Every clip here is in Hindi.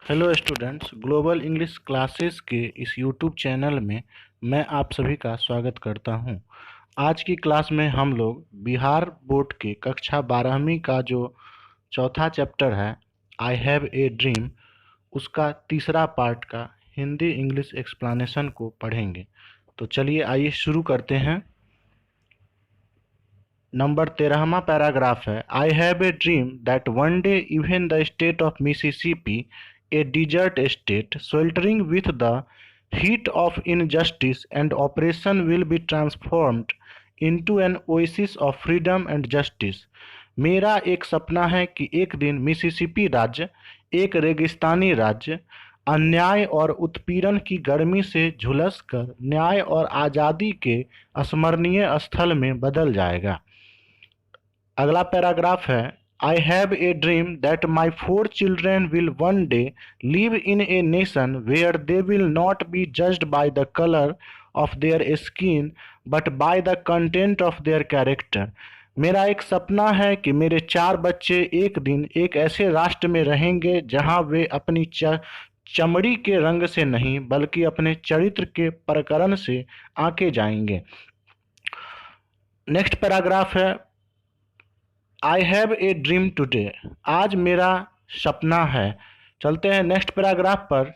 Hello students, global English classes के इस यूट्यूब चैनल में मैं आप सभी का स्वागत करता हूं। आज की क्लास में हम लोग बिहार बोर्ड के कक्षा 12वीं का जो चौथा चैप्टर है आई हैव ए ड्रीम, उसका तीसरा पार्ट का हिंदी इंग्लिश एक्सप्लेनेशन को पढ़ेंगे। तो चलिए आइए शुरू करते हैं। नंबर 13वां पैराग्राफ है, I have a dream that one day even the state of Mississippi, a desert state sweltering with the heat of injustice and oppression, will be transformed into an oasis of freedom and justice. मेरा एक सपना है कि एक दिन मिसिसिपी राज्य, एक रेगिस्तानी राज्य, अन्याय और उत्पीड़न की गर्मी से झुलस कर न्याय और आज़ादी के अस्मरणीय स्थल में बदल जाएगा। अगला पैराग्राफ है, I have a dream that my 4 children will one day live in a nation where they will not be judged by the color of their skin but by the content of their character. मेरा एक सपना है कि मेरे 4 बच्चे एक दिन एक ऐसे राष्ट्र में रहेंगे जहां वे अपनी चमड़ी के रंग से नहीं बल्कि अपने चरित्र के प्रकरण से आंके जाएंगे। नेक्स्ट पैराग्राफ है, I have a dream today, आज मेरा सपना है। चलते हैं नेक्स्ट पैराग्राफ पर।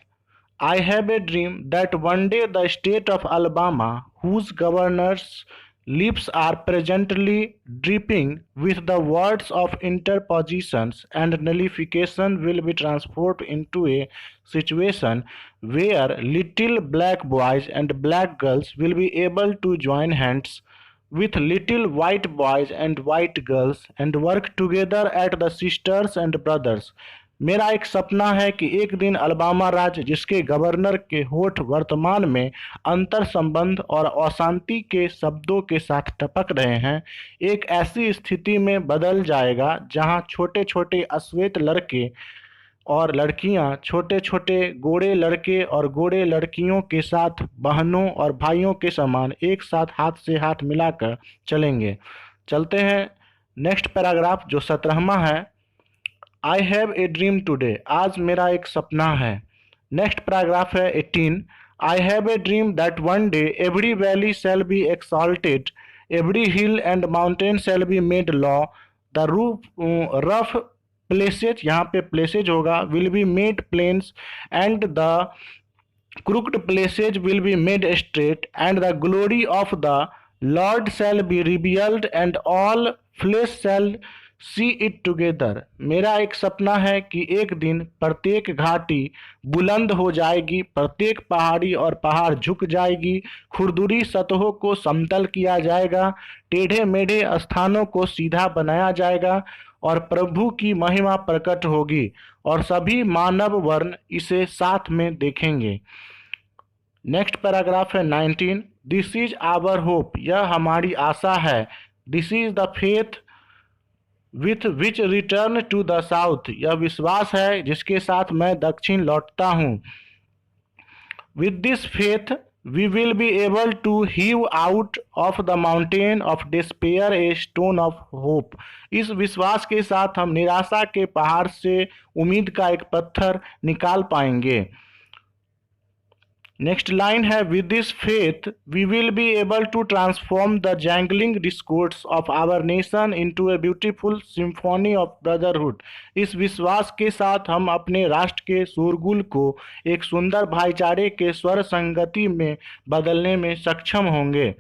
I have a dream that one day the state of Alabama whose governor's lips are presently dripping with the words of interpositions and nullification will be transformed into a situation where little black boys and black girls will be able to join hands with little white boys and white girls and work together at the sisters and brothers. मेरा एक सपना है कि एक दिन अलबामा राज्य, जिसके गवर्नर के होठ वर्तमान में अंतर संबंध और अशांति के शब्दों के साथ टपक रहे हैं, एक ऐसी स्थिति में बदल जाएगा जहां छोटे छोटे अश्वेत लड़के और लड़कियां छोटे छोटे गोरे लड़के और गोरे लड़कियों के साथ बहनों और भाइयों के समान एक साथ हाथ से हाथ मिलाकर चलेंगे। चलते हैं नेक्स्ट पैराग्राफ जो 17वां है, I have a dream today, आज मेरा एक सपना है। नेक्स्ट पैराग्राफ है 18, I have a dream that one day every valley shall be exalted, every hill and mountain shall be made low, the rough places, यहाँ पे प्लेसेज होगा, will be made plains and the crooked places will be made straight, and the glory of the Lord shall be revealed, and all flesh shall see it together. मेरा एक सपना है कि एक दिन प्रत्येक घाटी बुलंद हो जाएगी, प्रत्येक पहाड़ी और पहाड़ झुक जाएगी, खुरदुरी सतहों को समतल किया जाएगा, टेढ़े मेढ़े स्थानों को सीधा बनाया जाएगा और प्रभु की महिमा प्रकट होगी और सभी मानव वर्ण इसे साथ में देखेंगे। नेक्स्ट पैराग्राफ है 19, दिस इज आवर होप, यह हमारी आशा है, this is the faith with which return to the south, यह विश्वास है जिसके साथ मैं दक्षिण लौटता हूँ। With this faith we will be able to heave out of the mountain of despair a stone of hope. इस विश्वास के साथ हम निराशा के पहाड़ से उम्मीद का एक पत्थर निकाल पाएंगे। नेक्स्ट लाइन है, with this faith we will be able to transform the jangling discords of our nation into a beautiful symphony of brotherhood. इस विश्वास के साथ हम अपने राष्ट्र के शोरगुल को एक सुंदर भाईचारे के स्वर संगति में बदलने में सक्षम होंगे।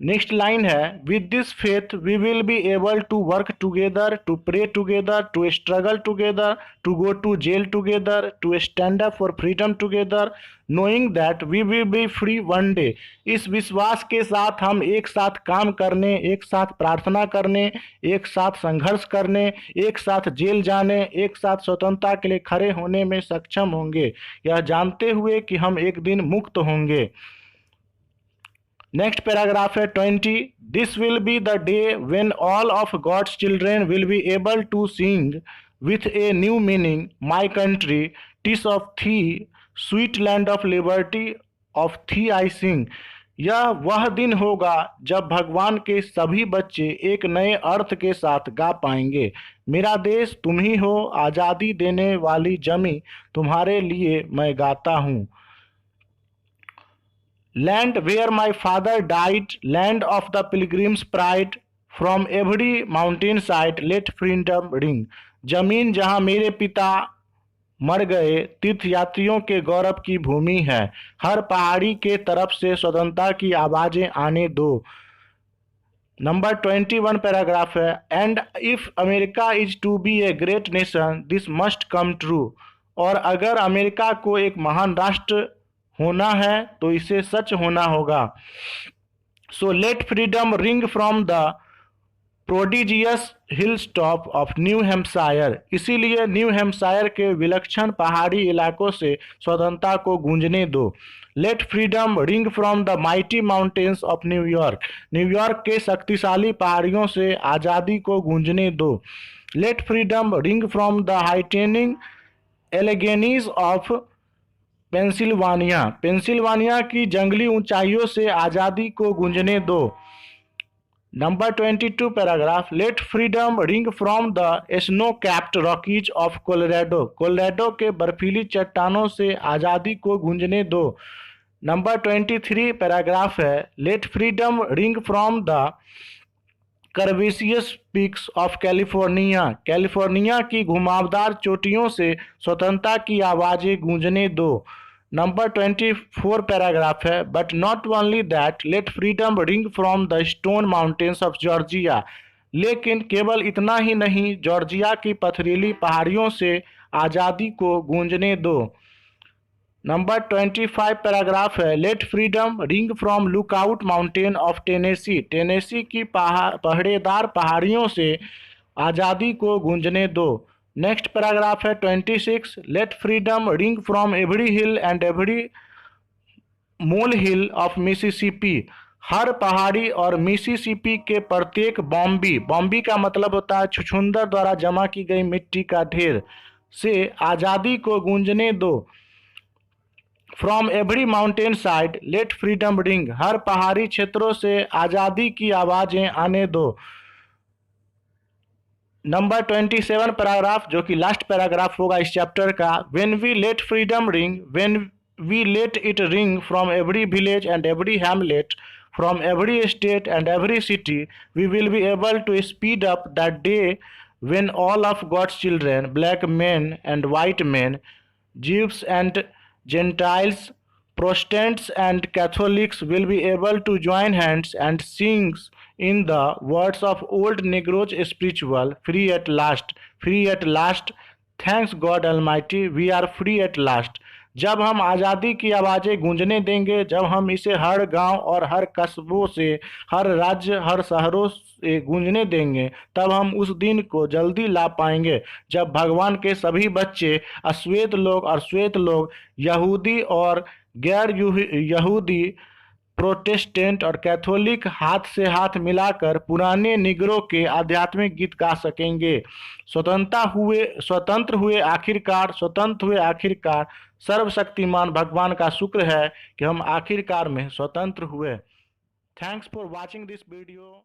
नेक्स्ट लाइन है, with this faith we will be able to work together, to pray together, to struggle together, to go to jail together, to stand up for freedom together, knowing that we will be free one day. इस विश्वास के साथ हम एक साथ काम करने, एक साथ प्रार्थना करने, एक साथ संघर्ष करने, एक साथ जेल जाने, एक साथ स्वतंत्रता के लिए खड़े होने में सक्षम होंगे, यह जानते हुए कि हम एक दिन मुक्त होंगे। नेक्स्ट पैराग्राफ है 20, this will be the day when all of God's children will be able to sing with a new meaning, my country TISS of थी, sweet land of liberty of थी आई सिंग। यह वह दिन होगा जब भगवान के सभी बच्चे एक नए अर्थ के साथ गा पाएंगे, मेरा देश तुम ही हो, आज़ादी देने वाली जमी, तुम्हारे लिए मैं गाता हूँ। Land where my father died, land of the pilgrims pride, from every mountain side let freedom ring. जमीन जहाँ मेरे पिता मर गए, तीर्थयात्रियों के गौरव की भूमि है, हर पहाड़ी के तरफ से स्वतंत्रता की आवाजें आने दो। नंबर 21 पैराग्राफ है, and if America is to be a great nation this must come true. और अगर अमेरिका को एक महान राष्ट्र होना है तो इसे सच होना होगा। So let freedom ring from the prodigious hill top of New Hampshire. इसीलिए न्यू हैम्पशायर के विलक्षण पहाड़ी इलाकों से स्वतंत्रता को गूंजने दो। Let freedom ring from the mighty mountains of New York. New York के शक्तिशाली पहाड़ियों से आज़ादी को गूंजने दो। Let freedom ring from the heightening Alleghenies of Pennsylvania. Pennsylvania की जंगली ऊंचाइयों से आज़ादी को गूंजने दो। Number 22 paragraph, let freedom ring from the snow capped Rockies of Colorado. Colorado के बर्फीली चट्टानों से आज़ादी को गूंजने दो। नंबर 23 पैराग्राफ है, let freedom ring from the curvaceous peaks of California. California की घुमावदार चोटियों से स्वतंत्रता की आवाज़ें गूंजने दो। नंबर 24 पैराग्राफ है, but not only that let freedom ring from the stone mountains of Georgia. लेकिन केवल इतना ही नहीं, जॉर्जिया की पथरीली पहाड़ियों से आज़ादी को गूंजने दो। नंबर 25 पैराग्राफ है, let freedom ring from lookout mountain of Tennessee. Tennessee की पहाड़ेदार पहाड़ियों से आज़ादी को गूंजने दो। नेक्स्ट पैराग्राफ है 26, let freedom ring from every hill and every mole hill of Mississippi. हर पहाड़ी और मिसिसिपी के प्रत्येक बॉम्बी, बॉम्बी का मतलब होता है छुछुंदर द्वारा जमा की गई मिट्टी का ढेर, से आज़ादी को गूंजने दो। From every mountain side let freedom ring. हर पहाड़ी क्षेत्रों से आज़ादी की आवाज़ें आने दो। नंबर 27 पैराग्राफ, जो कि लास्ट पैराग्राफ होगा इस चैप्टर का, when we let freedom ring, when we let it ring from every village and every hamlet, from every state and every city, we will be able to speed up that day when all of God's children, black men and white men, Jews and Gentiles, Protestants and Catholics will be able to join hands and sing in the words of old Negroes spiritual, free at last, free at last, thanks God Almighty, we are free at last। जब हम आज़ादी की आवाज़ें गूंजने देंगे, जब हम इसे हर गांव और हर कस्बों से, हर राज्य, हर शहरों से गूंजने देंगे, तब हम उस दिन को जल्दी ला पाएंगे जब भगवान के सभी बच्चे, अश्वेत लोग और श्वेत लोग, यहूदी और गैर यहूदी, प्रोटेस्टेंट और कैथोलिक हाथ से हाथ मिलाकर पुराने निगरों के आध्यात्मिक गीत गा सकेंगे। स्वतंत्र हुए आखिरकार, स्वतंत्र हुए आखिरकार। सर्वशक्तिमान भगवान का शुक्र है कि हम आखिरकार में स्वतंत्र हुए। Thanks for watching this video.